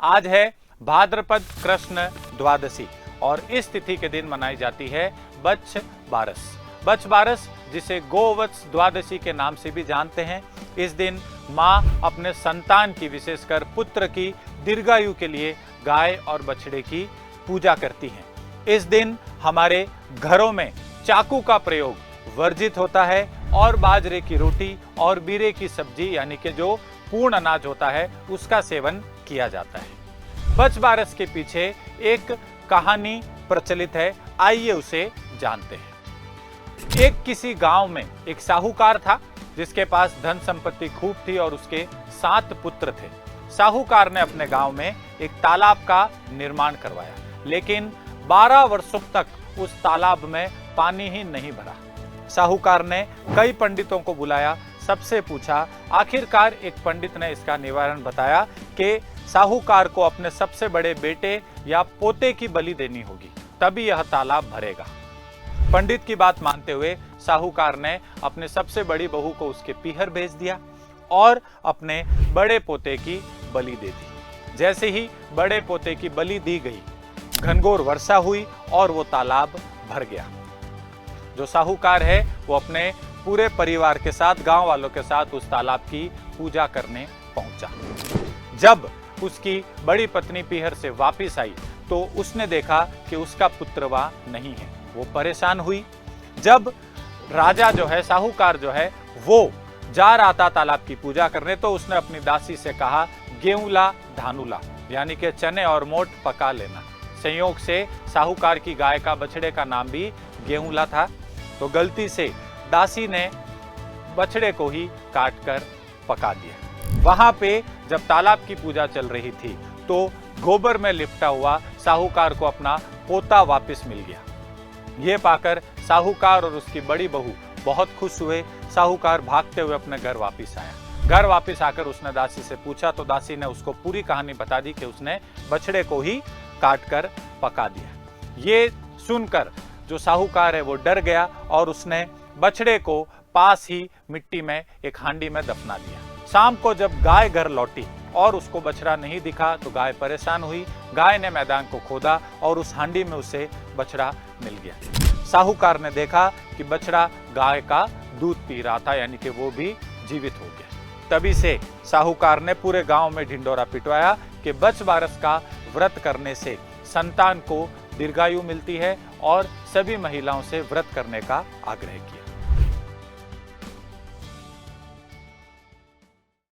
आज है भाद्रपद कृष्ण द्वादशी और इस तिथि के दिन मनाई जाती है बच्छ बारस। बच्छ बारस जिसे गोवत्स द्वादशी के नाम से भी जानते हैं। इस दिन माँ अपने संतान की, विशेषकर पुत्र की दीर्घायु के लिए गाय और बछड़े की पूजा करती हैं। इस दिन हमारे घरों में चाकू का प्रयोग वर्जित होता है और बाजरे की रोटी और बीरे की सब्जी यानी कि जो पूर्ण अनाज होता है उसका सेवन किया जाता है। बच्छ बारस के पीछे एक कहानी प्रचलित है, आइए उसे जानते हैं। एक किसी गांव में एक साहूकार था जिसके पास धन संपत्ति खूब थी और उसके 7 पुत्र थे। साहूकार ने अपने गांव में एक तालाब का निर्माण करवाया, लेकिन 12 वर्षों तक उस तालाब में पानी ही नहीं भरा। साहूकार ने कई पंडितों को बुलाया, सबसे पूछा। आखिरकार एक पंडित ने इसका निवारण बताया कि साहूकार को अपने सबसे बड़े बेटे या पोते की बलि देनी होगी, तभी यह तालाब भरेगा। पंडित की बात मानते हुए साहूकार ने अपने सबसे बड़ी बहू को उसके पीहर भेज दिया और अपने बड़े पोते की बलि दे दी। जैसे ही बड़े पोते की बलि दी गई, घनघोर वर्षा हुई और वो तालाब भर गया। जो साहूकार है वो अपने पूरे परिवार के साथ, गांव वालों के साथ उस तालाब की पूजा करने पहुंचा। जब उसकी बड़ी पत्नी पीहर से वापस आई तो उसने देखा कि उसका पुत्र वहां नहीं है। वो परेशान हुई। जब राजा जो है, साहूकार जो है, वो जा रहा था तालाब की पूजा करने तो उसने अपनी दासी से कहा, गेहूं ला धानु ला, यानी कि चने और मोट पका लेना। संयोग से साहूकार की गाय का, बछड़े का नाम भी गेहूंला था, तो गलती से दासी ने बछड़े को ही काट कर पका दिया। वहां पे जब तालाब की पूजा चल रही थी तो गोबर में लिपटा हुआ साहूकार को अपना पोता वापस मिल गया। ये पाकर साहूकार और उसकी बड़ी बहू बहुत खुश हुए। साहूकार भागते हुए अपने घर वापस आया। घर वापस आकर उसने दासी से पूछा तो दासी ने उसको पूरी कहानी बता दी कि उसने बछड़े को ही काट कर पका दिया। ये सुनकर जो साहूकार है वो डर गया और उसने बछड़े को पास ही मिट्टी में एक हांडी में दफना दिया। शाम को जब गाय घर लौटी और उसको बछड़ा नहीं दिखा तो गाय परेशान हुई। गाय ने मैदान को खोदा और उस हांडी में उसे बछड़ा मिल गया। साहूकार ने देखा कि बछड़ा गाय का दूध पी रहा था, यानी कि वो भी जीवित हो गया। तभी से साहूकार ने पूरे गांव में ढिंडोरा पिटवाया कि बच्छ बारस का व्रत करने से संतान को दीर्घायु मिलती है और सभी महिलाओं से व्रत करने का आग्रह किया।